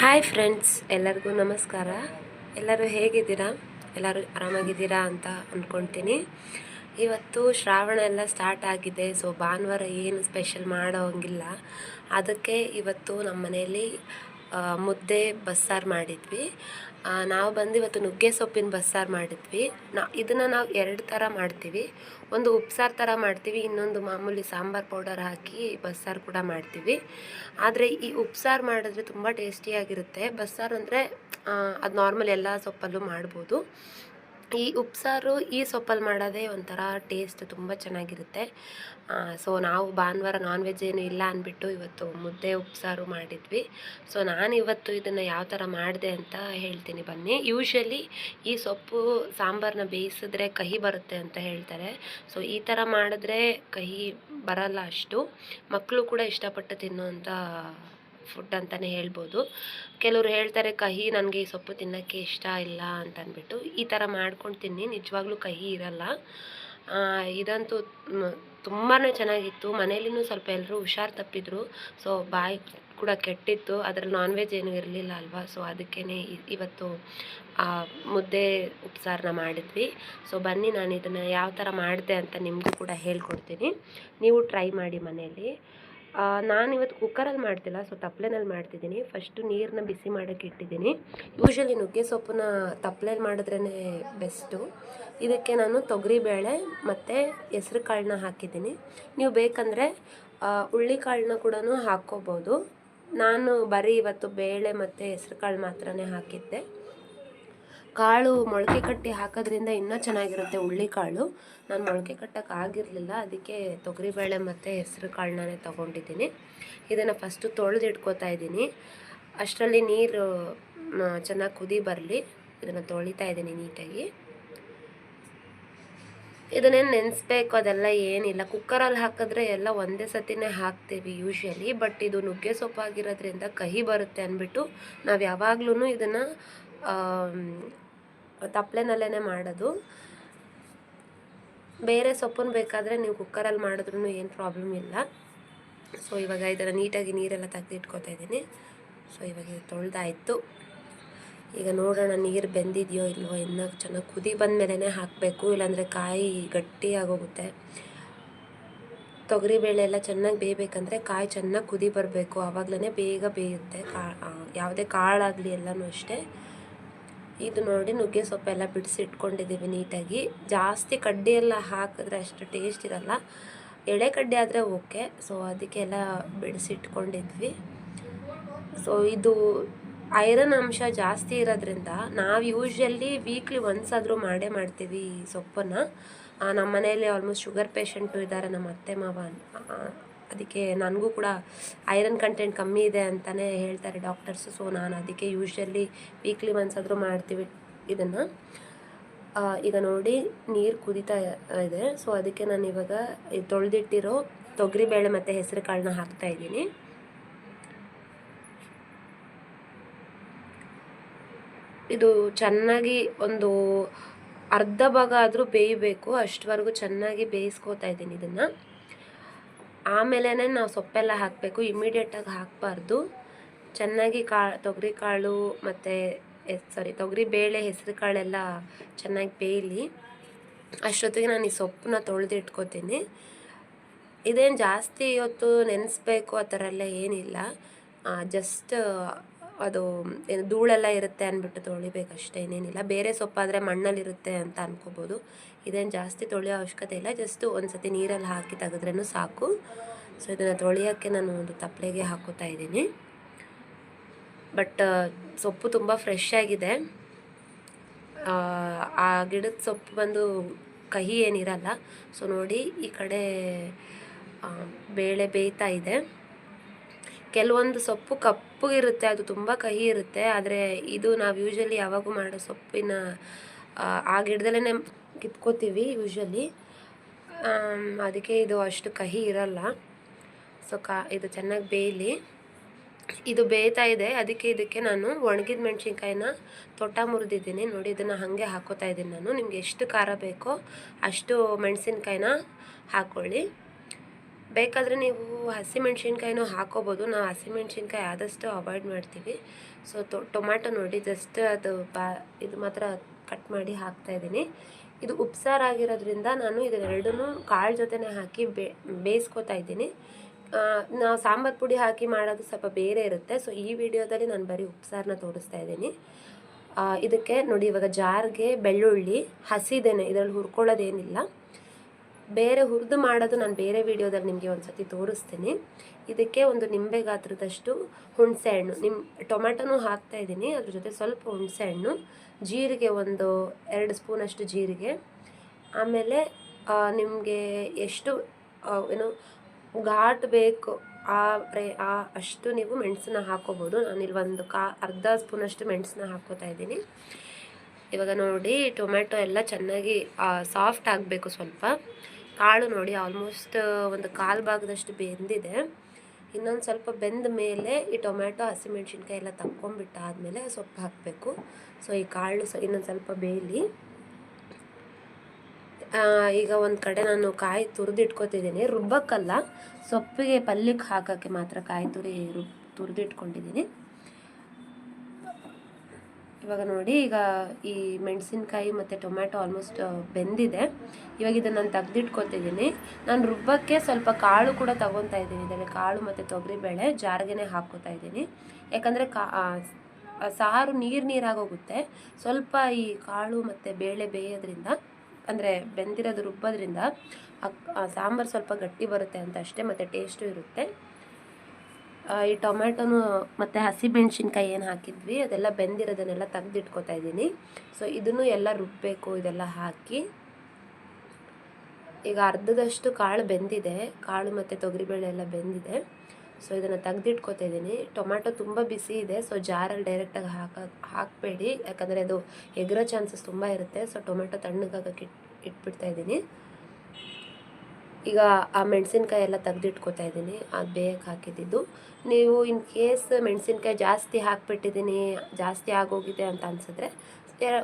Hi friends, ಎಲ್ಲರಿಗೂ ನಮಸ್ಕಾರ. ಎಲ್ಲರೂ ಹೇಗಿದ್ದೀರಾ? ಎಲ್ಲರೂ ಆರಾಮಾಗಿದ್ದೀರಾ ಅಂತ ಅಂದ್ಕೊಳ್ತೀನಿ. ಇವತ್ತು ಶ್ರಾವಣ ಎಲ್ಲ ಸ್ಟಾರ್ಟ್ ಆಗಿದೆ. ಸೊ ಭಾನುವಾರ ಏನು ಸ್ಪೆಷಲ್ ಮಾಡೋಂಗಿಲ್ಲ. ಅದಕ್ಕೆ ಇವತ್ತು ನಮ್ಮ ಮನೆಯಲ್ಲಿ ಮುದ್ದೆ ಬಸ್ಸಾರು ಮಾಡಿದ್ವಿ. ನಾವು ಬಂದು ಇವತ್ತು ನುಗ್ಗೆ ಸೊಪ್ಪಿನ ಬಸ್ಸಾರು ಮಾಡಿದ್ವಿ. ಇದನ್ನು ನಾವು ಎರಡು ಥರ ಮಾಡ್ತೀವಿ. ಒಂದು ಉಪ್ಸಾರು ಥರ ಮಾಡ್ತೀವಿ, ಇನ್ನೊಂದು ಮಾಮೂಲಿ ಸಾಂಬಾರು ಪೌಡರ್ ಹಾಕಿ ಬಸ್ಸಾರು ಕೂಡ ಮಾಡ್ತೀವಿ. ಆದರೆ ಈ ಉಪ್ಸಾರು ಮಾಡಿದ್ರೆ ತುಂಬ ಟೇಸ್ಟಿಯಾಗಿರುತ್ತೆ. ಬಸ್ಸಾರು ಅಂದರೆ ಅದು ನಾರ್ಮಲ್ ಎಲ್ಲ ಸೊಪ್ಪಲ್ಲೂ ಮಾಡ್ಬೋದು. ಈ ಉಪ್ಸಾರು ಈ ಸೊಪ್ಪಲ್ಲಿ ಮಾಡೋದೇ ಒಂಥರ ಟೇಸ್ಟ್ ತುಂಬ ಚೆನ್ನಾಗಿರುತ್ತೆ. ಸೊ ನಾವು ಭಾನುವಾರ ನಾನ್ ವೆಜ್ ಏನು ಇಲ್ಲ ಅಂದ್ಬಿಟ್ಟು ಇವತ್ತು ಮುದ್ದೆ ಉಪ್ಸಾರು ಮಾಡಿದ್ವಿ. ಸೊ ನಾನು ಇವತ್ತು ಇದನ್ನು ಯಾವ ಥರ ಮಾಡಿದೆ ಅಂತ ಹೇಳ್ತೀನಿ ಬನ್ನಿ. ಯೂಶ್ವಲಿ ಈ ಸೊಪ್ಪು ಸಾಂಬಾರನ್ನ ಬೇಯಿಸಿದ್ರೆ ಕಹಿ ಬರುತ್ತೆ ಅಂತ ಹೇಳ್ತಾರೆ. ಸೊ ಈ ಥರ ಮಾಡಿದ್ರೆ ಕಹಿ ಬರಲ್ಲ ಅಷ್ಟು. ಮಕ್ಕಳು ಕೂಡ ಇಷ್ಟಪಟ್ಟು ತಿನ್ನುವಂಥ ಫುಡ್ ಅಂತಲೇ ಹೇಳ್ಬೋದು. ಕೆಲವರು ಹೇಳ್ತಾರೆ ಕಹಿ ನನಗೆ ಈ ಸೊಪ್ಪು ತಿನ್ನೋಕ್ಕೆ ಇಷ್ಟ ಇಲ್ಲ ಅಂತ ಅಂದ್ಬಿಟ್ಟು. ಈ ಥರ ಮಾಡ್ಕೊಂಡು ತಿನ್ನಿ, ನಿಜವಾಗ್ಲೂ ಕಹಿ ಇರಲ್ಲ. ಇದಂತೂ ತುಂಬಾ ಚೆನ್ನಾಗಿತ್ತು. ಮನೇಲಿನೂ ಸ್ವಲ್ಪ ಎಲ್ಲರೂ ಹುಷಾರು ತಪ್ಪಿದ್ರು. ಸೊ ಬಾಯಿ ಕೂಡ ಕೆಟ್ಟಿತ್ತು. ಅದರಲ್ಲಿ ನಾನ್ ವೆಜ್ ಏನೂ ಇರಲಿಲ್ಲ ಅಲ್ವಾ. ಸೊ ಅದಕ್ಕೇ ಇವತ್ತು ಮುದ್ದೆ ಉಪ್ಸಾರನ್ನ ಮಾಡಿದ್ವಿ. ಸೊ ಬನ್ನಿ, ನಾನು ಇದನ್ನು ಯಾವ ಥರ ಮಾಡಿದೆ ಅಂತ ನಿಮಗೂ ಕೂಡ ಹೇಳ್ಕೊಡ್ತೀನಿ. ನೀವು ಟ್ರೈ ಮಾಡಿ ಮನೆಯಲ್ಲಿ. ನಾನಿವತ್ತು ಕುಕ್ಕರಲ್ಲಿ ಮಾಡ್ತಿಲ್ಲ, ಸೊ ತಪ್ಪಲೆನಲ್ಲಿ ಮಾಡ್ತಿದ್ದೀನಿ. ಫಸ್ಟು ನೀರನ್ನ ಬಿಸಿ ಮಾಡೋಕ್ಕೆ ಇಟ್ಟಿದ್ದೀನಿ. ಯೂಶ್ವಲಿ ನುಗ್ಗೆ ಸೊಪ್ಪನ್ನ ತಪ್ಪಲೆಯಲ್ಲಿ ಮಾಡಿದ್ರೇ ಬೆಸ್ಟು. ಇದಕ್ಕೆ ನಾನು ತೊಗರಿಬೇಳೆ ಮತ್ತು ಹೆಸ್ರು ಕಾಳನ್ನ ಹಾಕಿದ್ದೀನಿ. ನೀವು ಬೇಕಂದರೆ ಹುಳ್ಳಿಕಾಳನ್ನ ಕೂಡ ಹಾಕ್ಕೋಬೋದು. ನಾನು ಬರೀ ಇವತ್ತು ಬೇಳೆ ಮತ್ತು ಹೆಸ್ರು ಕಾಳು ಮಾತ್ರನೇ ಹಾಕಿದ್ದೆ. ಕಾಳು ಮೊಳಕೆ ಕಟ್ಟಿ ಹಾಕೋದ್ರಿಂದ ಇನ್ನೂ ಚೆನ್ನಾಗಿರುತ್ತೆ ಹುಳ್ಳಿಕಾಳು. ನಾನು ಮೊಳಕೆ ಕಟ್ಟೋಕೆ ಆಗಿರಲಿಲ್ಲ, ಅದಕ್ಕೆ ತೊಗರಿಬೇಳೆ ಮತ್ತು ಹೆಸ್ರು ಕಾಳನ್ನೇ ತೊಗೊಂಡಿದ್ದೀನಿ. ಇದನ್ನು ಫಸ್ಟು ತೊಳೆದಿಟ್ಕೋತಾ ಇದ್ದೀನಿ. ಅಷ್ಟರಲ್ಲಿ ನೀರು ಚೆನ್ನಾಗಿ ಕುದಿ ಬರಲಿ. ಇದನ್ನು ತೊಳಿತಾ ಇದ್ದೀನಿ ನೀಟಾಗಿ. ಇದನ್ನೇನು ನೆನೆಸ್ಬೇಕು ಅದೆಲ್ಲ ಏನಿಲ್ಲ. ಕುಕ್ಕರಲ್ಲಿ ಹಾಕಿದ್ರೆ ಎಲ್ಲ ಒಂದೇ ಸತಿನೇ ಹಾಕ್ತೀವಿ ಯೂಶ್ವಲಿ. ಬಟ್ ಇದು ನುಗ್ಗೆ ಸೊಪ್ಪಾಗಿರೋದ್ರಿಂದ ಕಹಿ ಬರುತ್ತೆ ಅಂದ್ಬಿಟ್ಟು ನಾವು ಯಾವಾಗ್ಲೂ ಇದನ್ನು ತಪ್ಪಲೆನಲ್ಲೇ ಮಾಡೋದು. ಬೇರೆ ಸೊಪ್ಪನ್ನು ಬೇಕಾದರೆ ನೀವು ಕುಕ್ಕರಲ್ಲಿ ಮಾಡಿದ್ರೂ ಏನು ಪ್ರಾಬ್ಲಮ್ ಇಲ್ಲ. ಸೊ ಇವಾಗ ಇದನ್ನು ನೀಟಾಗಿ ನೀರೆಲ್ಲ ತೆಗೆದಿಟ್ಕೋತಾ ಇದ್ದೀನಿ. ಸೊ ಇವಾಗ ಇದು ತೊಳೆದಾಯಿತು. ಈಗ ನೋಡೋಣ ನೀರು ಬೆಂದಿದೆಯೋ ಇಲ್ವೋ. ಇನ್ನೂ ಚೆನ್ನಾಗಿ ಕುದಿ ಬಂದ ಮೇಲೇ ಹಾಕಬೇಕು, ಇಲ್ಲಾಂದರೆ ಕಾಯಿ ಗಟ್ಟಿಯಾಗೋಗುತ್ತೆ. ತೊಗರಿಬೇಳೆ ಎಲ್ಲ ಚೆನ್ನಾಗಿ ಬೇಯಬೇಕಂದ್ರೆ ಕಾಯಿ ಚೆನ್ನಾಗಿ ಕುದಿ ಬರಬೇಕು, ಆವಾಗಲೇ ಬೇಗ ಬೇಯುತ್ತೆ. ಯಾವುದೇ ಕಾಳಾಗಲಿ ಎಲ್ಲನೂ ಅಷ್ಟೇ. ಇದು ನೋಡಿ ನುಗ್ಗೆ ಸೊಪ್ಪೆಲ್ಲ ಬಿಡಿಸಿ ಇಟ್ಕೊಂಡಿದ್ದೀವಿ ನೀಟಾಗಿ. ಜಾಸ್ತಿ ಕಡ್ಡಿ ಎಲ್ಲ ಹಾಕಿದ್ರೆ ಅಷ್ಟು ಟೇಸ್ಟ್ ಇರಲ್ಲ. ಎಳೆ ಕಡ್ಡಿ ಆದರೆ ಓಕೆ. ಸೊ ಅದಕ್ಕೆಲ್ಲ ಬಿಡಿಸಿ ಇಟ್ಕೊಂಡಿದ್ವಿ. ಸೊ ಇದು ಐರನ್ ಅಂಶ ಜಾಸ್ತಿ ಇರೋದ್ರಿಂದ ನಾವು ಯೂಶ್ವಲಿ ವೀಕ್ಲಿ ಒನ್ಸ್ ಆದರೂ ಮಾಡೇ ಮಾಡ್ತೀವಿ ಈ ಸೊಪ್ಪನ್ನು. ನಮ್ಮ ಮನೆಯಲ್ಲಿ ಆಲ್ಮೋಸ್ಟ್ ಶುಗರ್ ಪೇಷಂಟು ಇದ್ದಾರೆ, ನಮ್ಮ ಅತ್ತೆ ಮಾವ. ಅದಕ್ಕೆ ನನಗೂ ಕೂಡ ಐರನ್ ಕಂಟೆಂಟ್ ಕಮ್ಮಿ ಇದೆ ಅಂತಲೇ ಹೇಳ್ತಾರೆ ಡಾಕ್ಟರ್ಸು. ಸೊ ನಾನು ಅದಕ್ಕೆ ಯೂಶ್ವಲಿ ವೀಕ್ಲಿ ಒನ್ಸ್ ಆದರೂ ಮಾಡ್ತೀವಿ ಇದನ್ನು. ಈಗ ನೋಡಿ ನೀರು ಕುದೀತಾ ಇದೆ. ಸೊ ಅದಕ್ಕೆ ನಾನು ಇವಾಗ ತೊಳೆದಿಟ್ಟಿರೋ ತೊಗರಿಬೇಳೆ ಮತ್ತು ಹೆಸರು ಕಾಳನ್ನ ಹಾಕ್ತಾಯಿದ್ದೀನಿ. ಇದು ಚೆನ್ನಾಗಿ ಒಂದು ಅರ್ಧ ಭಾಗ ಆದರೂ ಬೇಯಬೇಕು. ಅಷ್ಟವರೆಗೂ ಚೆನ್ನಾಗಿ ಬೇಯಿಸ್ಕೋತಾ ಇದ್ದೀನಿ ಇದನ್ನು. ಆಮೇಲೆ ನಾವು ಸೊಪ್ಪೆಲ್ಲ ಹಾಕಬೇಕು, ಇಮಿಡಿಯೇಟಾಗಿ ಹಾಕಬಾರ್ದು. ಚೆನ್ನಾಗಿ ತೊಗರಿ ಕಾಳು ಮತ್ತು ತೊಗರಿ ಬೇಳೆ ಹೆಸರು ಕಾಳೆಲ್ಲ ಚೆನ್ನಾಗಿ ಬೇಯಲಿ. ಅಷ್ಟೊತ್ತಿಗೆ ನಾನು ಈ ಸೊಪ್ಪನ್ನ ತೊಳೆದಿಟ್ಕೋತೀನಿ. ಇದೇನು ಜಾಸ್ತಿ ಇವತ್ತು ನೆನೆಸ್ಬೇಕು ಆ ಥರ ಎಲ್ಲ ಏನಿಲ್ಲ. ಜಸ್ಟ್ ಅದು ಏನು ಧೂಳೆಲ್ಲ ಇರುತ್ತೆ ಅಂದ್ಬಿಟ್ಟು ತೊಳಿಬೇಕಷ್ಟೇ, ಏನೇನಿಲ್ಲ. ಬೇರೆ ಸೊಪ್ಪಾದರೆ ಮಣ್ಣಲ್ಲಿರುತ್ತೆ ಅಂತ ಅನ್ಕೋಬೋದು. ಇದೇನು ಜಾಸ್ತಿ ತೊಳೆಯೋ ಅವಶ್ಯಕತೆ ಇಲ್ಲ. ಜಸ್ಟ್ ಒಂದು ಸತಿ ನೀರಲ್ಲಿ ಹಾಕಿ ತೆಗೆದ್ರೂ ಸಾಕು. ಸೊ ಇದನ್ನು ತೊಳೆಯೋಕ್ಕೆ ನಾನು ಒಂದು ತಪ್ಪಲೆಗೆ ಹಾಕೋತಾ ಇದ್ದೀನಿ. ಬಟ್ ಸೊಪ್ಪು ತುಂಬ ಫ್ರೆಶ್ ಆಗಿದೆ. ಆ ಗಿಡದ ಸೊಪ್ಪು ಬಂದು ಕಹಿ ಏನಿರಲ್ಲ. ಸೊ ನೋಡಿ ಈ ಕಡೆ ಬೇಳೆ ಬೇಯ್ತಾ ಇದೆ. ಕೆಲವೊಂದು ಸೊಪ್ಪು ಕಪ್ಪಗಿರುತ್ತೆ, ಅದು ತುಂಬ ಕಹಿ ಇರುತ್ತೆ. ಆದರೆ ಇದು ನಾವು ಯೂಶ್ವಲಿ ಯಾವಾಗೂ ಮಾಡೋ ಸೊಪ್ಪಿನ ಆ ಗಿಡದಲ್ಲೇ ಕಿತ್ಕೋತೀವಿ ಯೂಶ್ವಲಿ. ಅದಕ್ಕೆ ಇದು ಅಷ್ಟು ಕಹಿ ಇರಲ್ಲ. ಸೊ ಇದು ಚೆನ್ನಾಗಿ ಬೇಯಲಿ. ಇದು ಬೇಯ್ತಾ ಇದೆ. ಇದಕ್ಕೆ ನಾನು ಒಣಗಿದ ಮೆಣಸಿನ್ಕಾಯಿನ ತೊಟ್ಟ ಮುರಿದಿದ್ದೀನಿ ನೋಡಿ. ಇದನ್ನು ಹಾಗೆ ಹಾಕೋತಾ ಇದ್ದೀನಿ ನಾನು. ನಿಮಗೆ ಎಷ್ಟು ಖಾರ ಬೇಕೋ ಅಷ್ಟು ಮೆಣಸಿನ್ಕಾಯಿನ ಹಾಕ್ಕೊಳ್ಳಿ. ಬೇಕಾದರೆ ನೀವು ಹಸಿಮೆಣ್ಸಿನ್ಕಾಯಿನೂ ಹಾಕೋಬೋದು. ನಾವು ಹಸಿಮೆಣ್ಸಿನ್ಕಾಯಿ ಆದಷ್ಟು ಅವಾಯ್ಡ್ ಮಾಡ್ತೀವಿ. ಸೊ ಟೊಮ್ಯಾಟೊ ನೋಡಿ ಜಸ್ಟ್ ಅದು ಇದು ಮಾತ್ರ ಕಟ್ ಮಾಡಿ ಹಾಕ್ತಾಯಿದ್ದೀನಿ. ಇದು ಉಪ್ಸಾರಾಗಿರೋದ್ರಿಂದ ನಾನು ಇದನ್ನೆರಡನ್ನೂ ಕಾಳು ಜೊತೆನೇ ಹಾಕಿ ಬೇಯಿಸ್ಕೊತಾ ಇದ್ದೀನಿ. ನಾವು ಸಾಂಬಾರು ಪುಡಿ ಹಾಕಿ ಮಾಡೋದು ಸ್ವಲ್ಪ ಬೇರೆ ಇರುತ್ತೆ. ಸೊ ಈ ವಿಡಿಯೋದಲ್ಲಿ ನಾನು ಬರೀ ಉಪ್ಸಾರನ್ನ ತೋರಿಸ್ತಾ ಇದ್ದೀನಿ. ಇದಕ್ಕೆ ನೋಡಿ ಇವಾಗ ಜಾರ್ಗೆ ಬೆಳ್ಳುಳ್ಳಿ ಹಸಿದೇನೆ, ಇದರಲ್ಲಿ ಹುರ್ಕೊಳ್ಳೋದೇನಿಲ್ಲ. ಬೇರೆ ಹುರಿದು ಮಾಡೋದು ನಾನು ಬೇರೆ ವಿಡಿಯೋದಲ್ಲಿ ನಿಮಗೆ ಒಂದು ಸತಿ ತೋರಿಸ್ತೀನಿ. ಇದಕ್ಕೆ ಒಂದು ನಿಂಬೆ ಗಾತ್ರದಷ್ಟು ಹುಣಸೆ ಹಣ್ಣು, ಟೊಮ್ಯಾಟೊನೂ ಹಾಕ್ತಾಯಿದ್ದೀನಿ, ಅದ್ರ ಜೊತೆ ಸ್ವಲ್ಪ ಹುಣಸೆ ಹಣ್ಣು, ಜೀರಿಗೆ ಒಂದು 2 ಸ್ಪೂನಷ್ಟು ಜೀರಿಗೆ, ಆಮೇಲೆ ನಿಮಗೆ ಎಷ್ಟು ಏನು ಘಾಟ್ ಬೇಕು ಅಷ್ಟು ನೀವು ಮೆಣಸನ್ನ ಹಾಕೋಬೋದು. ನಾನಿಲ್ಲಿ ಒಂದು ಅರ್ಧ ಸ್ಪೂನಷ್ಟು ಮೆಣಸನ್ನ ಹಾಕ್ಕೋತಾ ಇದ್ದೀನಿ. ಇವಾಗ ನೋಡಿ ಟೊಮ್ಯಾಟೊ ಎಲ್ಲ ಚೆನ್ನಾಗಿ ಸಾಫ್ಟ್ ಆಗಬೇಕು. ಸ್ವಲ್ಪ ಕಾಳು ನೋಡಿ ಆಲ್ಮೋಸ್ಟ್ ಒಂದು ಕಾಲು ಭಾಗದಷ್ಟು ಬೆಂದಿದೆ. ಇನ್ನೊಂದು ಸ್ವಲ್ಪ ಬೆಂದ ಮೇಲೆ ಈ ಟೊಮ್ಯಾಟೊ ಹಸಿಮೆಣ್ಸಿನ್ಕಾಯಿ ಎಲ್ಲ ತಕ್ಕೊಂಬಿಟ್ಟಾದಮೇಲೆ ಸೊಪ್ಪು ಹಾಕಬೇಕು. ಸೊ ಈ ಕಾಳು ಇನ್ನೊಂದು ಸ್ವಲ್ಪ ಬೇಯಲಿ. ಈಗ ಒಂದು ಕಡೆ ನಾನು ಕಾಯಿ ತುರಿದಿಟ್ಕೊತಿದ್ದೀನಿ, ರುಬ್ಬಕ್ಕಲ್ಲ, ಸೊಪ್ಪಿಗೆ ಪಲ್ಯಕ್ಕೆ ಹಾಕೋಕ್ಕೆ ಮಾತ್ರ ಕಾಯಿ ತುರಿದಿಟ್ಕೊಂಡಿದ್ದೀನಿ. ಇವಾಗ ನೋಡಿ ಈಗ ಈ ಮೆಣಸಿನ್ಕಾಯಿ ಮತ್ತು ಟೊಮ್ಯಾಟೊ ಆಲ್ಮೋಸ್ಟ್ ಬೆಂದಿದೆ. ಇವಾಗ ಇದನ್ನು ನಾನು ತೆಗ್ದಿಟ್ಕೊತಿದ್ದೀನಿ. ನಾನು ರುಬ್ಬಕ್ಕೆ ಸ್ವಲ್ಪ ಕಾಳು ಕೂಡ ತೊಗೊತಾ ಇದ್ದೀನಿ. ಇದರಲ್ಲಿ ಕಾಳು ಮತ್ತು ತೊಗರಿಬೇಳೆ ಜಾರ್ಗೆ ಹಾಕ್ಕೋತಾ ಇದ್ದೀನಿ. ಯಾಕಂದರೆ ಸಾರು ನೀರಾಗೋಗುತ್ತೆ. ಸ್ವಲ್ಪ ಈ ಕಾಳು ಮತ್ತು ಬೇಳೆ ಬೇಯೋದ್ರಿಂದ, ಅಂದರೆ ಬೆಂದಿರೋದು ರುಬ್ಬೋದ್ರಿಂದ ಸಾಂಬಾರು ಸ್ವಲ್ಪ ಗಟ್ಟಿ ಬರುತ್ತೆ ಅಂತ ಅಷ್ಟೇ, ಮತ್ತು ಟೇಸ್ಟು ಇರುತ್ತೆ. ಈ ಟೊಮ್ಯಾಟೊನು ಮತ್ತು ಹಸಿಮೆಣ್ಸಿನ್ಕಾಯಿ ಏನು ಹಾಕಿದ್ವಿ ಅದೆಲ್ಲ ಬೆಂದಿರೋದನ್ನೆಲ್ಲ ತೆಗ್ದಿಟ್ಕೊತಾ ಇದ್ದೀನಿ. ಸೊ ಇದನ್ನು ಎಲ್ಲ ರುಬ್ಬಬೇಕು ಇದೆಲ್ಲ ಹಾಕಿ. ಈಗ ಅರ್ಧದಷ್ಟು ಕಾಳು ಬೆಂದಿದೆ, ಕಾಳು ಮತ್ತು ತೊಗರಿಬೇಳೆ ಎಲ್ಲ ಬೆಂದಿದೆ. ಸೊ ಇದನ್ನು ತೆಗ್ದಿಟ್ಕೊತಾ ಇದ್ದೀನಿ. ಟೊಮ್ಯಾಟೊ ತುಂಬ ಬಿಸಿ ಇದೆ, ಸೊ ಜಾರಲ್ಲಿ ಡೈರೆಕ್ಟಾಗಿ ಹಾಕಬೇಡಿ, ಯಾಕಂದರೆ ಅದು ಎಗರೋ ಚಾನ್ಸಸ್ ತುಂಬ ಇರುತ್ತೆ. ಸೊ ಟೊಮ್ಯಾಟೊ ತಣ್ಣಗಾಗಕ್ಕೆ ಇಟ್ಬಿಡ್ತಾ ಇದ್ದೀನಿ. ಈಗ ಆ ಮೆಣಸಿನ್ಕಾಯಿ ಎಲ್ಲ ತೆಗ್ದಿಟ್ಕೊತಾ ಇದ್ದೀನಿ, ಅದು ಬೇಯಕ್ಕೆ ಹಾಕಿದ್ದು. ನೀವು ಇನ್ ಕೇಸ್ ಮೆಣಸಿನ್ಕಾಯಿ ಜಾಸ್ತಿ ಹಾಕ್ಬಿಟ್ಟಿದ್ದೀನಿ, ಜಾಸ್ತಿ ಆಗೋಗಿದೆ ಅಂತ ಅನಿಸಿದ್ರೆ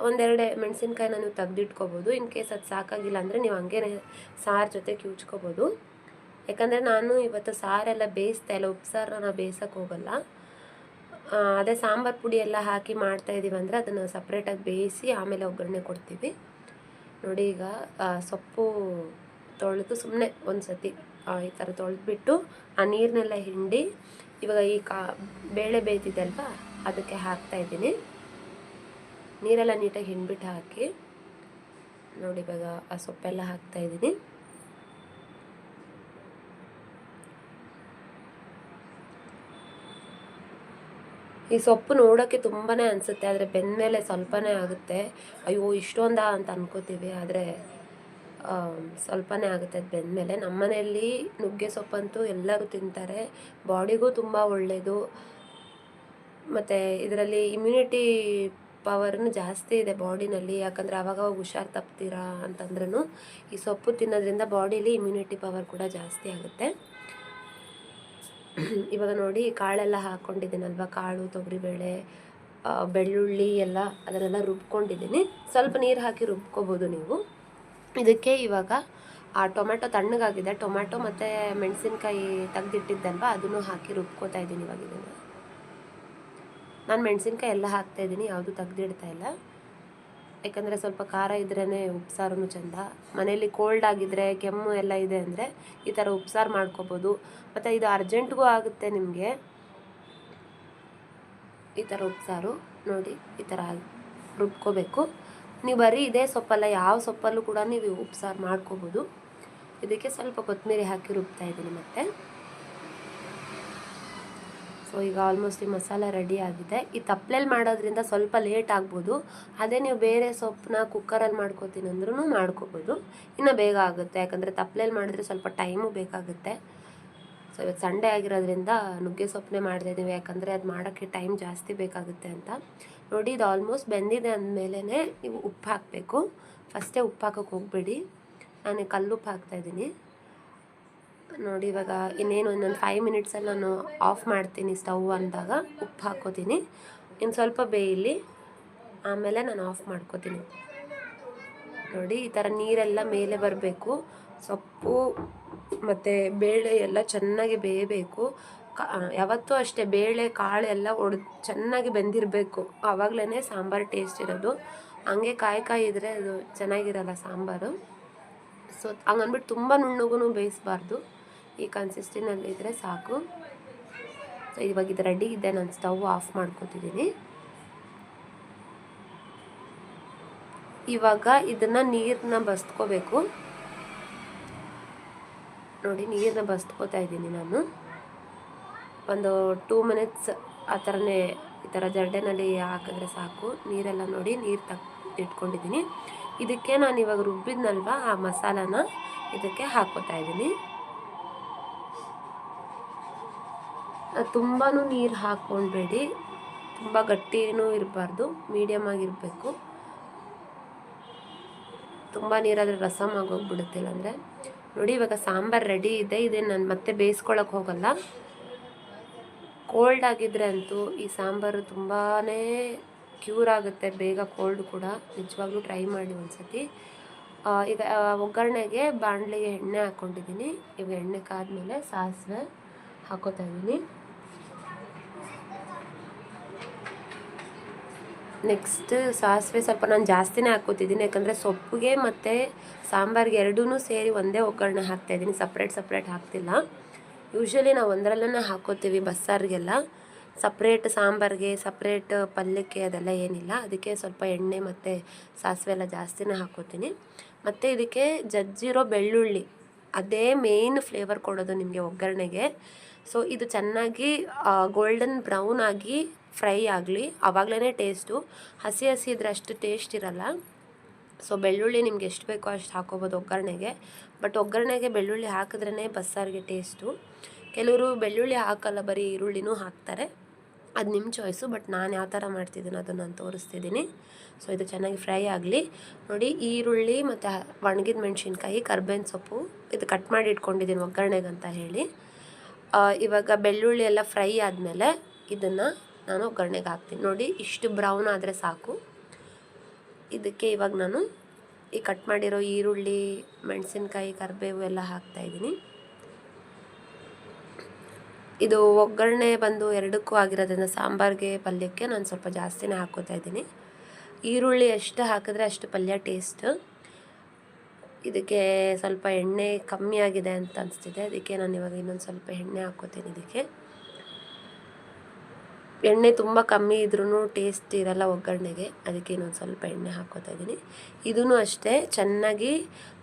ಒಂದೆರಡು ಮೆಣಸಿನ್ಕಾಯಿನ ನೀವು ತೆಗ್ದಿಟ್ಕೋಬೋದು. ಇನ್ ಕೇಸ್ ಅದು ಸಾಕಾಗಿಲ್ಲ ಅಂದರೆ ನೀವು ಹಂಗೇ ಸಾರು ಜೊತೆ ಕಿವುಚ್ಕೋಬೋದು. ಯಾಕಂದರೆ ನಾನು ಇವತ್ತು ಸಾರೆಲ್ಲ ಬೇಯಿಸ್ತಾ ಇಲ್ಲ, ಉಪ್ಸಾರನ್ನ ನಾವು ಬೇಯಿಸೋಕ್ಕೆ ಹೋಗಲ್ಲ. ಅದೇ ಸಾಂಬಾರು ಪುಡಿ ಎಲ್ಲ ಹಾಕಿ ಮಾಡ್ತಾಯಿದ್ದೀವಿ ಅಂದರೆ ಅದನ್ನು ಸಪ್ರೇಟಾಗಿ ಬೇಯಿಸಿ ಆಮೇಲೆ ಒಗ್ಗರಣೆ ಕೊಡ್ತೀವಿ. ನೋಡಿ ಈಗ ಸೊಪ್ಪು ತೊಳೆದು ಸುಮ್ಮನೆ ಒಂದು ಸತಿ ಈ ಥರ ತೊಳೆದ್ಬಿಟ್ಟು ಆ ನೀರನ್ನೆಲ್ಲ ಹಿಂಡಿ ಇವಾಗ ಈ ಬೇಳೆ ಬೇಯ್ತಿದೆ ಅಲ್ವಾ ಅದಕ್ಕೆ ಹಾಕ್ತಾಯಿದ್ದೀನಿ. ನೀರೆಲ್ಲ ನೀಟಾಗಿ ಹಿಂಡ್ಬಿಟ್ಟು ಹಾಕಿ ನೋಡಿ ಇವಾಗ ಆ ಸೊಪ್ಪೆಲ್ಲ ಹಾಕ್ತಾಯಿದ್ದೀನಿ. ಈ ಸೊಪ್ಪು ನೋಡೋಕ್ಕೆ ತುಂಬಾ ಅನಿಸುತ್ತೆ, ಆದರೆ ಬೆಂದಮೇಲೆ ಸ್ವಲ್ಪನೇ ಆಗುತ್ತೆ. ಅಯ್ಯೋ ಇಷ್ಟೊಂದಾ ಅಂತ ಅನ್ಕೋತೀವಿ, ಆದರೆ ಸ್ವಲ್ಪನೇ ಆಗುತ್ತೆ ಅದು ಬೆಂದಮೇಲೆ. ನಮ್ಮ ಮನೆಯಲ್ಲಿ ನುಗ್ಗೆ ಸೊಪ್ಪಂತೂ ಎಲ್ಲರೂ ತಿಂತಾರೆ, ಬಾಡಿಗೂ ತುಂಬ ಒಳ್ಳೆಯದು. ಮತ್ತು ಇದರಲ್ಲಿ ಇಮ್ಯುನಿಟಿ ಪವರ್ನು ಜಾಸ್ತಿ ಇದೆ ಬಾಡಿನಲ್ಲಿ. ಯಾಕಂದರೆ ಆವಾಗ ಹುಷಾರು ತಪ್ತೀರಾ ಅಂತಂದ್ರೂ ಈ ಸೊಪ್ಪು ತಿನ್ನೋದ್ರಿಂದ ಬಾಡೀಲಿ ಇಮ್ಯುನಿಟಿ ಪವರ್ ಕೂಡ ಜಾಸ್ತಿ ಆಗುತ್ತೆ. ಇವಾಗ ನೋಡಿ ಕಾಳೆಲ್ಲ ಹಾಕ್ಕೊಂಡಿದ್ದೀನಲ್ವ, ಕಾಳು ತೊಗರಿಬೇಳೆ ಬೆಳ್ಳುಳ್ಳಿ ಎಲ್ಲ ಅದನ್ನೆಲ್ಲ ರುಬ್ಕೊಂಡಿದ್ದೀನಿ. ಸ್ವಲ್ಪ ನೀರು ಹಾಕಿ ರುಬ್ಕೋಬೋದು ನೀವು. ಇದಕ್ಕೆ ಇವಾಗ ಆ ಟೊಮ್ಯಾಟೊ ತಣ್ಣಗಾಗಿದೆ, ಟೊಮ್ಯಾಟೊ ಮತ್ತು ಮೆಣಸಿನ್ಕಾಯಿ ತೆಗ್ದಿಟ್ಟಿದ್ದಲ್ವ ಅದನ್ನು ಹಾಕಿ ರುಬ್ಕೋತಾ ಇದ್ದೀನಿ. ಇವಾಗ ಇದನ್ನು ನಾನು ಮೆಣಸಿನ್ಕಾಯಿ ಎಲ್ಲ ಹಾಕ್ತಾಯಿದ್ದೀನಿ, ಯಾವುದು ತೆಗ್ದಿಡ್ತಾ ಇಲ್ಲ. ಯಾಕಂದರೆ ಸ್ವಲ್ಪ ಖಾರ ಇದ್ರೇ ಉಪ್ಸಾರು ಚೆಂದ. ಮನೇಲಿ ಕೋಲ್ಡ್ ಆಗಿದ್ದರೆ ಕೆಮ್ಮು ಎಲ್ಲ ಇದೆ ಅಂದರೆ ಈ ಥರ ಉಪ್ಸಾರು ಮಾಡ್ಕೋಬೋದು. ಮತ್ತು ಇದು ಅರ್ಜೆಂಟ್ಗೂ ಆಗುತ್ತೆ ನಿಮಗೆ ಈ ಥರ ಉಪ್ಸಾರು. ನೋಡಿ ಈ ಥರ ರುಬ್ಕೋಬೇಕು. ನೀವು ಬರೀ ಇದೇ ಸೊಪ್ಪಲ್ಲ, ಯಾವ ಸೊಪ್ಪಲ್ಲೂ ಕೂಡ ನೀವು ಉಪ್ಸಾರು ಮಾಡ್ಕೋಬೋದು. ಇದಕ್ಕೆ ಸ್ವಲ್ಪ ಕೊತ್ತಂಬರಿ ಹಾಕಿ ರುಬ್ತಾ ಇದ್ದೀನಿ ಮತ್ತೆ. ಸೊ ಈಗ ಆಲ್ಮೋಸ್ಟ್ ಈ ಮಸಾಲೆ ರೆಡಿ ಆಗಿದೆ. ಈ ತಪ್ಪಲೆಯಲ್ಲಿ ಮಾಡೋದ್ರಿಂದ ಸ್ವಲ್ಪ ಲೇಟ್ ಆಗ್ಬೋದು. ಅದೇ ನೀವು ಬೇರೆ ಸೊಪ್ಪನ್ನ ಕುಕ್ಕರಲ್ಲಿ ಮಾಡ್ಕೋತೀನಿ ಅಂದ್ರೂ ಮಾಡ್ಕೋಬೋದು, ಇನ್ನು ಬೇಗ ಆಗುತ್ತೆ. ಯಾಕಂದರೆ ತಪ್ಪಲೆಯಲ್ಲಿ ಮಾಡಿದ್ರೆ ಸ್ವಲ್ಪ ಟೈಮು ಬೇಕಾಗುತ್ತೆ. ಸೊ ಇವತ್ತು ಸಂಡೇ ಆಗಿರೋದ್ರಿಂದ ನುಗ್ಗೆ ಸೊಪ್ಪನ್ನೇ ಮಾಡ್ತಾಯಿದ್ದೀವಿ, ಯಾಕಂದರೆ ಅದು ಮಾಡೋಕ್ಕೆ ಟೈಮ್ ಜಾಸ್ತಿ ಬೇಕಾಗುತ್ತೆ ಅಂತ. ನೋಡಿ ಇದು ಆಲ್ಮೋಸ್ಟ್ ಬೆಂದಿದೆ ಅಂದಮೇಲೆ ನೀವು ಉಪ್ಪು ಹಾಕಬೇಕು. ಫಸ್ಟೇ ಉಪ್ಪು ಹಾಕೋಕ್ಕೆ ಹೋಗಬೇಡಿ, ನಾನು ಕಲ್ಲುಪ್ಪು ಹಾಕ್ತಾಯಿದ್ದೀನಿ. ನೋಡಿ ಇವಾಗ ಇನ್ನೇನು ಇನ್ನೊಂದು 5 ಮಿನಿಟ್ಸಲ್ಲಿ ನಾನು ಆಫ್ ಮಾಡ್ತೀನಿ ಸ್ಟವ್ ಅಂದಾಗ ಉಪ್ಪು ಹಾಕ್ಕೋತೀನಿ. ಇನ್ನು ಸ್ವಲ್ಪ ಬೇಯಲಿ, ಆಮೇಲೆ ನಾನು ಆಫ್ ಮಾಡ್ಕೋತೀನಿ. ನೋಡಿ ಈ ಥರ ನೀರೆಲ್ಲ ಮೇಲೆ ಬರಬೇಕು. ಸೊಪ್ಪು ಮತ್ತು ಬೇಳೆ ಎಲ್ಲ ಚೆನ್ನಾಗಿ ಬೇಯಬೇಕು. ಯಾವತ್ತೂ ಅಷ್ಟೇ ಬೇಳೆ ಕಾಳು ಎಲ್ಲ ಚೆನ್ನಾಗಿ ಬೆಂದಿರಬೇಕು, ಆವಾಗಲೇ ಸಾಂಬಾರು ಟೇಸ್ಟ್ ಇರೋದು. ಹಂಗೆ ಕಾಯಿ ಇದ್ದರೆ ಅದು ಚೆನ್ನಾಗಿರಲ್ಲ ಸಾಂಬಾರು. ಸೊ ಹಂಗನ್ಬಿಟ್ಟು ತುಂಬ ನುಣ್ಣಗೂ ಬೇಯಿಸಬಾರ್ದು, ಈ ಕನ್ಸಿಸ್ಟೆನ್ಸಿನಲ್ಲಿ ಇದ್ದರೆ ಸಾಕು. ಸೊ ಇವಾಗ ಇದು ರೆಡಿ ಇದೆ, ನಾನು ಸ್ಟವ್ ಆಫ್ ಮಾಡ್ಕೊತಿದ್ದೀನಿ. ಇವಾಗ ಇದನ್ನು ನೀರನ್ನ ಬಸ್ಕೋಬೇಕು. ನೋಡಿ ನೀರನ್ನ ಬಸ್ಕೋತಾ ಇದ್ದೀನಿ ನಾನು. ಒಂದು 2 ಮಿನಿಟ್ಸ್ ಆ ಥರನೇ ಈ ಥರ ಜರಡೆನಲ್ಲಿ ಹಾಕಿದ್ರೆ ಸಾಕು. ನೀರೆಲ್ಲ ನೋಡಿ ನೀರು ಇಟ್ಕೊಂಡಿದ್ದೀನಿ. ಇದಕ್ಕೆ ನಾನು ಇವಾಗ ರುಬ್ಬಿದ್ನಲ್ವ ಆ ಮಸಾಲಾನ ಇದಕ್ಕೆ ಹಾಕ್ಕೋತಾ ಇದ್ದೀನಿ. ತುಂಬಾ ನೀರು ಹಾಕ್ಕೊಳ್ಬೇಡಿ, ತುಂಬ ಗಟ್ಟಿನೂ ಇರಬಾರ್ದು, ಮೀಡಿಯಮ್ ಆಗಿರಬೇಕು. ತುಂಬ ನೀರಾದರೆ ರಸಮ್ ಆಗೋಗ್ಬಿಡುತ್ತೆ. ಇಲ್ಲಾಂದರೆ ನೋಡಿ ಇವಾಗ ಸಾಂಬಾರು ರೆಡಿ ಇದೆ. ಇದೇನು ನಾನು ಮತ್ತೆ ಬೇಯಿಸ್ಕೊಳಕ್ಕೆ ಹೋಗಲ್ಲ. ಕೋಲ್ಡ್ ಆಗಿದ್ರೆ ಅಂತೂ ಈ ಸಾಂಬಾರು ತುಂಬಾ ಕ್ಯೂರ್ ಆಗುತ್ತೆ ಬೇಗ, ಕೋಲ್ಡ್ ಕೂಡ. ನಿಜವಾಗ್ಲೂ ಟ್ರೈ ಮಾಡಿ ಒಂದ್ಸತಿ. ಈಗ ಒಗ್ಗರಣೆಗೆ ಬಾಣಲೆಗೆ ಎಣ್ಣೆ ಹಾಕ್ಕೊಂಡಿದ್ದೀನಿ. ಈಗ ಎಣ್ಣೆ ಕಾದ್ಮೇಲೆ ಸಾಸಿವೆ ಹಾಕೋತಾ ಇದ್ದೀನಿ. ನೆಕ್ಸ್ಟ್ ಸಾಸಿವೆ ಸ್ವಲ್ಪ ನಾನು ಜಾಸ್ತಿನೇ ಹಾಕ್ಕೋತಿದ್ದೀನಿ, ಯಾಕಂದರೆ ಸೊಪ್ಪಿಗೆ ಮತ್ತು ಸಾಂಬಾರಿಗೆ ಎರಡೂ ಸೇರಿ ಒಂದೇ ಒಗ್ಗರಣೆ ಹಾಕ್ತಾಯಿದ್ದೀನಿ, ಸಪ್ರೇಟ್ ಹಾಕ್ತಿಲ್ಲ. ಯೂಶ್ವಲಿ ನಾವು ಒಂದರಲ್ಲೇ ಹಾಕ್ಕೋತೀವಿ ಬಸ್ಸಾರಿಗೆಲ್ಲ. ಸಪ್ರೇಟ್ ಸಾಂಬಾರಿಗೆ ಸಪ್ರೇಟ್ ಪಲ್ಯಕ್ಕೆ ಅದೆಲ್ಲ ಏನಿಲ್ಲ. ಅದಕ್ಕೆ ಸ್ವಲ್ಪ ಎಣ್ಣೆ ಮತ್ತು ಸಾಸಿವೆ ಎಲ್ಲ ಜಾಸ್ತಿನೇ ಹಾಕ್ಕೋತೀನಿ. ಮತ್ತು ಇದಕ್ಕೆ ಜಜ್ಜಿರೋ ಬೆಳ್ಳುಳ್ಳಿ, ಅದೇ ಮೇನ್ ಫ್ಲೇವರ್ ಕೊಡೋದು ನಿಮಗೆ ಒಗ್ಗರಣೆಗೆ. ಸೊ ಇದು ಚೆನ್ನಾಗಿ ಗೋಲ್ಡನ್ ಬ್ರೌನ್ ಆಗಿ ಫ್ರೈ ಆಗಲಿ, ಆವಾಗಲೇ ಟೇಸ್ಟು. ಹಸಿ ಇದ್ರೆ ಅಷ್ಟು ಟೇಸ್ಟ್ ಇರಲ್ಲ. ಸೊ ಬೆಳ್ಳುಳ್ಳಿ ನಿಮ್ಗೆ ಎಷ್ಟು ಬೇಕೋ ಅಷ್ಟು ಹಾಕೋಬೋದು ಒಗ್ಗರಣೆಗೆ. ಬಟ್ ಒಗ್ಗರಣೆಗೆ ಬೆಳ್ಳುಳ್ಳಿ ಹಾಕಿದ್ರೇ ಬಸ್ಸಾರಿಗೆ ಟೇಸ್ಟು. ಕೆಲವರು ಬೆಳ್ಳುಳ್ಳಿ ಹಾಕಲ್ಲ, ಬರೀ ಈರುಳ್ಳಿನೂ ಹಾಕ್ತಾರೆ, ಅದು ನಿಮ್ಮ ಚಾಯ್ಸು. ಬಟ್ ನಾನು ಯಾವ ಥರ ಮಾಡ್ತಿದ್ದೀನಿ ಅದನ್ನು ನಾನು ತೋರಿಸ್ತಿದ್ದೀನಿ. ಸೊ ಇದು ಚೆನ್ನಾಗಿ ಫ್ರೈ ಆಗಲಿ. ನೋಡಿ ಈರುಳ್ಳಿ ಮತ್ತು ಒಣಗಿದ ಮೆಣಸಿನ್ಕಾಯಿ, ಕರ್ಬೇವಿನ ಸೊಪ್ಪು ಇದು ಕಟ್ ಮಾಡಿ ಇಟ್ಕೊಂಡಿದ್ದೀನಿ ಒಗ್ಗರಣೆಗೆ ಅಂತ ಹೇಳಿ. ಇವಾಗ ಬೆಳ್ಳುಳ್ಳಿ ಎಲ್ಲ ಫ್ರೈ ಆದಮೇಲೆ ಇದನ್ನು ನಾನು ಒಗ್ಗರಣೆಗೆ ಹಾಕ್ತೀನಿ. ನೋಡಿ ಇಷ್ಟು ಬ್ರೌನ್ ಆದರೆ ಸಾಕು. ಇದಕ್ಕೆ ಇವಾಗ ನಾನು ಈ ಕಟ್ ಮಾಡಿರೋ ಈರುಳ್ಳಿ, ಮೆಣಸಿನ್ಕಾಯಿ, ಕರಿಬೇವು ಎಲ್ಲ ಹಾಕ್ತಾಯಿದ್ದೀನಿ. ಇದು ಒಗ್ಗರಣೆ ಬಂದು ಎರಡಕ್ಕೂ ಆಗಿರೋದ್ರಿಂದ ಸಾಂಬಾರಿಗೆ ಪಲ್ಯಕ್ಕೆ ನಾನು ಸ್ವಲ್ಪ ಜಾಸ್ತಿನೇ ಹಾಕ್ಕೋತಾ ಇದ್ದೀನಿ. ಈರುಳ್ಳಿ ಎಷ್ಟು ಹಾಕಿದ್ರೆ ಅಷ್ಟು ಪಲ್ಯ ಟೇಸ್ಟ್. ಇದಕ್ಕೆ ಸ್ವಲ್ಪ ಎಣ್ಣೆ ಕಮ್ಮಿ ಆಗಿದೆ ಅಂತ ಅನಿಸ್ತಿದೆ, ಅದಕ್ಕೆ ನಾನು ಇವಾಗ ಇನ್ನೊಂದು ಸ್ವಲ್ಪ ಎಣ್ಣೆ ಹಾಕ್ಕೋತೀನಿ. ಇದಕ್ಕೆ ಎಣ್ಣೆ ತುಂಬ ಕಮ್ಮಿ ಇದ್ರೂ ಟೇಸ್ಟ್ ಇರಲ್ಲ ಒಗ್ಗರಣೆಗೆ, ಅದಕ್ಕೆ ಇನ್ನೊಂದು ಸ್ವಲ್ಪ ಎಣ್ಣೆ ಹಾಕ್ಕೋತಾ ಇದ್ದೀನಿ. ಇದೂ ಅಷ್ಟೇ ಚೆನ್ನಾಗಿ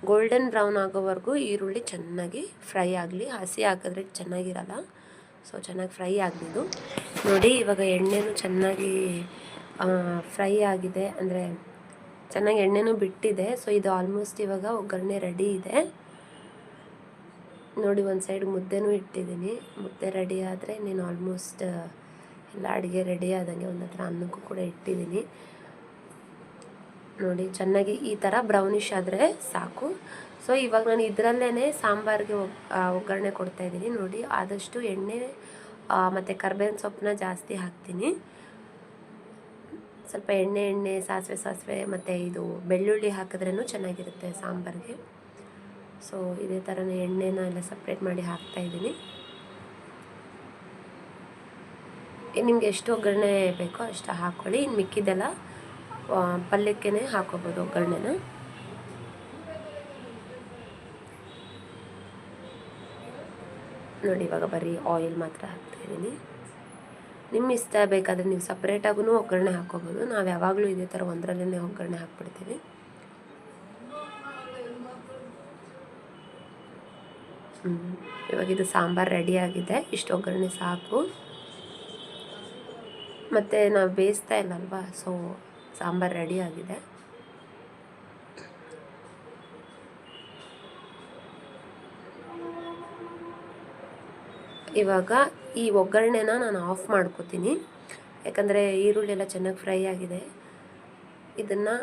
ಗೋಲ್ಡನ್ ಬ್ರೌನ್ ಆಗೋವರೆಗೂ ಈರುಳ್ಳಿ ಚೆನ್ನಾಗಿ ಫ್ರೈ ಆಗಲಿ. ಹಸಿ ಹಾಕಿದ್ರೆ ಚೆನ್ನಾಗಿರಲ್ಲ. ಸೊ ಚೆನ್ನಾಗಿ ಫ್ರೈ ಆಗಲಿದ್ದು. ನೋಡಿ ಇವಾಗ ಎಣ್ಣೆನೂ ಚೆನ್ನಾಗಿ ಫ್ರೈ ಆಗಿದೆ, ಅಂದರೆ ಚೆನ್ನಾಗಿ ಎಣ್ಣೆನೂ ಬಿಟ್ಟಿದೆ. ಸೊ ಇದು ಆಲ್ಮೋಸ್ಟ್ ಇವಾಗ ಒಗ್ಗರಣೆ ರೆಡಿ ಇದೆ. ನೋಡಿ ಒಂದು ಸೈಡ್ ಮುದ್ದೆನೂ ಇಟ್ಟಿದ್ದೀನಿ. ಮುದ್ದೆ ರೆಡಿ ಆದರೆ ನೀನು ಆಲ್ಮೋಸ್ಟ್ ಎಲ್ಲ ಅಡುಗೆ ರೆಡಿ ಆದಂಗೆ. ಒಂದು ಹತ್ರ ಅನ್ನಕ್ಕೂ ಕೂಡ ಇಟ್ಟಿದ್ದೀನಿ. ನೋಡಿ ಚೆನ್ನಾಗಿ ಈ ಥರ ಬ್ರೌನಿಷ್ ಆದರೆ ಸಾಕು. ಸೊ ಇವಾಗ ನಾನು ಇದರಲ್ಲೇ ಸಾಂಬಾರಿಗೆ ಒಗ್ಗರಣೆ ಕೊಡ್ತಾಯಿದ್ದೀನಿ. ನೋಡಿ ಆದಷ್ಟು ಎಣ್ಣೆ ಮತ್ತು ಕರ್ಬೇವಿನ ಸೊಪ್ಪನ್ನ ಜಾಸ್ತಿ ಹಾಕ್ತೀನಿ. ಸ್ವಲ್ಪ ಎಣ್ಣೆ ಸಾಸಿವೆ ಮತ್ತು ಇದು ಬೆಳ್ಳುಳ್ಳಿ ಹಾಕಿದ್ರೂ ಚೆನ್ನಾಗಿರುತ್ತೆ ಸಾಂಬಾರಿಗೆ. ಸೊ ಇದೇ ಥರನೇ ಎಣ್ಣೆನ ಎಲ್ಲ ಸಪ್ರೇಟ್ ಮಾಡಿ ಹಾಕ್ತಾಯಿದ್ದೀನಿ. ನಿಮ್ಗೆ ಎಷ್ಟು ಒಗ್ಗರಣೆ ಬೇಕೋ ಅಷ್ಟು ಹಾಕ್ಕೊಳ್ಳಿ. ಇನ್ನು ಮಿಕ್ಕಿದೆಲ್ಲ ಪಲ್ಯಕ್ಕೇ ಹಾಕೋಬೋದು ಒಗ್ಗರಣೆನ. ನೋಡಿ ಇವಾಗ ಬರೀ ಆಯಿಲ್ ಮಾತ್ರ ಹಾಕ್ತಾಯಿದ್ದೀನಿ. ನಿಮ್ಮ ಇಷ್ಟ ಬೇಕಾದರೆ ನೀವು ಸಪ್ರೇಟಾಗೂ ಒಗ್ಗರಣೆ ಹಾಕ್ಕೋಬೋದು. ನಾವು ಯಾವಾಗಲೂ ಇದೇ ಥರ ಒಂದರಲ್ಲೇ ಒಗ್ಗರಣೆ ಹಾಕ್ಬಿಡ್ತೀವಿ. ಇವಾಗ ಇದು ಸಾಂಬಾರು ರೆಡಿಯಾಗಿದೆ. ಇಷ್ಟು ಒಗ್ಗರಣೆ ಸಾಕು. ಮತ್ತು ನಾವು ಬೇಯಿಸ್ತಾ ಇಲ್ಲಲ್ವ, ಸೊ ಸಾಂಬಾರು ರೆಡಿ ಆಗಿದೆ. ಇವಾಗ ಈ ಒಗ್ಗರಣೆನ ನಾನು ಆಫ್ ಮಾಡ್ಕೋತೀನಿ, ಯಾಕಂದರೆ ಈರುಳ್ಳಿ ಎಲ್ಲ ಚೆನ್ನಾಗಿ ಫ್ರೈ ಆಗಿದೆ. ಇದನ್ನು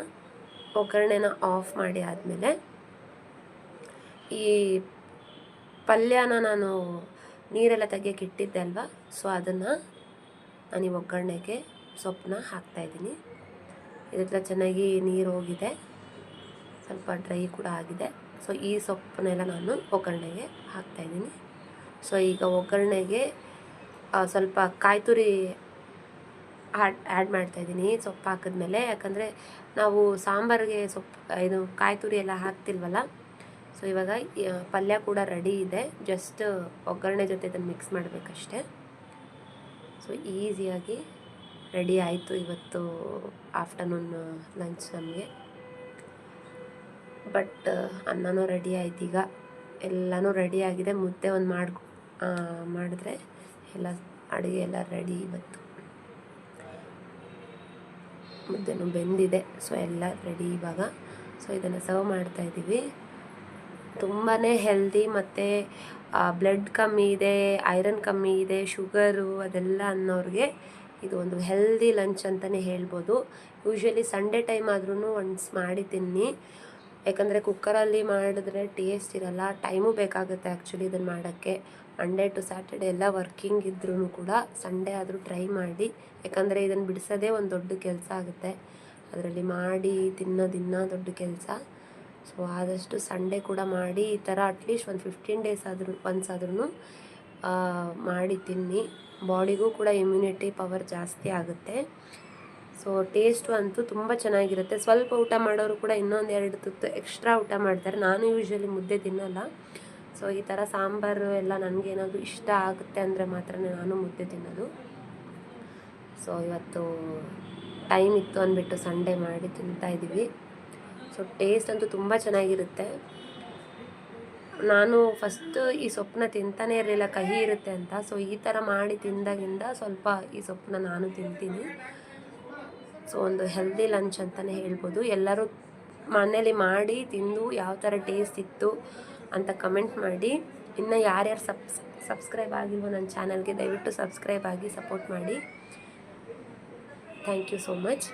ಒಗ್ಗರಣೆನ ಆಫ್ ಮಾಡಿ ಆದಮೇಲೆ ಈ ಪಲ್ಯನ ನಾನು ನೀರೆಲ್ಲ ತೆಗಿಯೋಕೆ ಇಟ್ಟಿದ್ದೆ ಅಲ್ವಾ, ಸೊ ಅದನ್ನು ನಾನು ಈ ಒಗ್ಗರಣೆಗೆ ಸೊಪ್ಪನ್ನ ಹಾಕ್ತಾಯಿದ್ದೀನಿ. ಇದೆಲ್ಲ ಚೆನ್ನಾಗಿ ನೀರು ಹೋಗಿದೆ, ಸ್ವಲ್ಪ ಡ್ರೈ ಕೂಡ ಆಗಿದೆ. ಸೊ ಈ ಸೊಪ್ಪನ್ನೆಲ್ಲ ನಾನು ಒಗ್ಗರಣೆಗೆ ಹಾಕ್ತಾಯಿದ್ದೀನಿ. ಸೊ ಈಗ ಒಗ್ಗರಣೆಗೆ ಸ್ವಲ್ಪ ಕಾಯಿ ತುರಿ ಆ್ಯಡ್ ಮಾಡ್ತಾಯಿದ್ದೀನಿ ಸೊಪ್ಪು ಹಾಕಿದ್ಮೇಲೆ. ಯಾಕಂದರೆ ನಾವು ಸಾಂಬಾರಿಗೆ ಇದು ಕಾಯಿ ತುರಿ ಎಲ್ಲ ಹಾಕ್ತಿಲ್ವಲ್ಲ. ಸೊ ಇವಾಗ ಪಲ್ಯ ಕೂಡ ರೆಡಿ ಇದೆ, ಜಸ್ಟ್ ಒಗ್ಗರಣೆ ಜೊತೆ ಇದನ್ನು ಮಿಕ್ಸ್ ಮಾಡಬೇಕಷ್ಟೆ. ಸೊ ಈಸಿಯಾಗಿ ರೆಡಿ ಆಯಿತು ಇವತ್ತು ಆಫ್ಟರ್ನೂನ್ ಲಂಚ್ ನಮಗೆ. ಬಟ್ ಅನ್ನನೂ ರೆಡಿ ಆಯ್ತು, ಈಗ ಎಲ್ಲನೂ ರೆಡಿ ಆಗಿದೆ. ಮುದ್ದೆ ಒಂದು ಮಾಡಿದ್ರೆ ಎಲ್ಲ ಅಡುಗೆ ಎಲ್ಲ ರೆಡಿ. ಇವತ್ತು ಮುದ್ದೆನೂ ಬೆಂದಿದೆ, ಸೊ ಎಲ್ಲ ರೆಡಿ ಇವಾಗ. ಸೊ ಇದನ್ನು ಸರ್ವ್ ಮಾಡ್ತಾಯಿದ್ದೀವಿ. ತುಂಬಾ ಹೆಲ್ದಿ, ಮತ್ತು ಬ್ಲಡ್ ಕಮ್ಮಿ ಇದೆ, ಐರನ್ ಕಮ್ಮಿ ಇದೆ, ಶುಗರು ಅದೆಲ್ಲ ಅನ್ನೋರಿಗೆ ಇದು ಒಂದು ಹೆಲ್ದಿ ಲಂಚ್ ಅಂತಲೇ ಹೇಳ್ಬೋದು. ಯೂಶ್ವಲಿ ಸಂಡೇ ಟೈಮ್ ಆದ್ರೂ ಒನ್ಸ್ ಮಾಡಿ ತಿನ್ನಿ. ಯಾಕಂದರೆ ಕುಕ್ಕರಲ್ಲಿ ಮಾಡಿದ್ರೆ ಟೇಸ್ಟ್ ಇರಲ್ಲ, ಟೈಮು ಬೇಕಾಗುತ್ತೆ ಆ್ಯಕ್ಚುಲಿ ಇದನ್ನು ಮಾಡೋಕ್ಕೆ. ಮಂಡೇ ಟು ಸ್ಯಾಟರ್ಡೆ ಎಲ್ಲ ವರ್ಕಿಂಗ್ ಇದ್ರೂ ಕೂಡ ಸಂಡೇ ಆದರೂ ಟ್ರೈ ಮಾಡಿ. ಯಾಕಂದರೆ ಇದನ್ನು ಬಿಡಿಸೋದೇ ಒಂದು ದೊಡ್ಡ ಕೆಲಸ ಆಗುತ್ತೆ, ಅದರಲ್ಲಿ ಮಾಡಿ ತಿನ್ನೋದಿನ್ನ ದೊಡ್ಡ ಕೆಲಸ. ಸೊ ಆದಷ್ಟು ಸಂಡೇ ಕೂಡ ಮಾಡಿ ಈ ಥರ ಅಟ್ಲೀಸ್ಟ್ ಒಂದು 15 ಡೇಸ್ ಆದ್ರೂ ಮಾಡಿ ತಿನ್ನಿ. ಬಾಡಿಗೂ ಕೂಡ ಇಮ್ಯುನಿಟಿ ಪವರ್ ಜಾಸ್ತಿ ಆಗುತ್ತೆ. ಸೊ ಟೇಸ್ಟು ಅಂತೂ ತುಂಬ ಚೆನ್ನಾಗಿರುತ್ತೆ. ಸ್ವಲ್ಪ ಊಟ ಮಾಡೋರು ಕೂಡ ಇನ್ನೊಂದು 2 ತುತ್ತು ಎಕ್ಸ್ಟ್ರಾ ಊಟ ಮಾಡ್ತಾರೆ. ನಾನು ಯೂಶ್ವಲಿ ಮುದ್ದೆ ತಿನ್ನೋಲ್ಲ. ಸೊ ಈ ಥರ ಸಾಂಬಾರು ಎಲ್ಲ ನನಗೇನಾದರೂ ಇಷ್ಟ ಆಗುತ್ತೆ ಅಂದರೆ ಮಾತ್ರ ನಾನು ಮುದ್ದೆ ತಿನ್ನೋದು. ಸೊ ಇವತ್ತು ಟೈಮ್ ಇತ್ತು ಅಂದ್ಬಿಟ್ಟು ಸಂಡೇ ಮಾಡಿ ತಿಂತಾಯಿದ್ದೀವಿ. ಸೊ ಟೇಸ್ಟ್ ಅಂತೂ ತುಂಬ ಚೆನ್ನಾಗಿರುತ್ತೆ. ನಾನು ಫಸ್ಟು ಈ ಸೊಪ್ಪನ್ನ ತಿಂತಾನೇ ಇರಲಿಲ್ಲ, ಕಹಿ ಇರುತ್ತೆ ಅಂತ. ಸೊ ಈ ಥರ ಮಾಡಿ ತಿಂದಾಗಿಂದ ಸ್ವಲ್ಪ ಈ ಸೊಪ್ಪನ್ನ ನಾನು ತಿಂತೀನಿ. ಸೊ ಒಂದು ಹೆಲ್ದಿ ಲಂಚ್ ಅಂತಲೇ ಹೇಳ್ಬೋದು. ಎಲ್ಲರೂ ಮನೇಲಿ ಮಾಡಿ ತಿಂದು ಯಾವ ಥರ ಟೇಸ್ಟ್ ಇತ್ತು ಅಂತ ಕಮೆಂಟ್ ಮಾಡಿ. ಇನ್ನು ಯಾರ್ಯಾರು ಸಬ್ಸ್ಕ್ರೈಬ್ ಆಗಿಲ್ವೋ ನನ್ನ ಚಾನಲ್ಗೆ ದಯವಿಟ್ಟು ಸಬ್ಸ್ಕ್ರೈಬ್ ಆಗಿ ಸಪೋರ್ಟ್ ಮಾಡಿ. Thank you so much.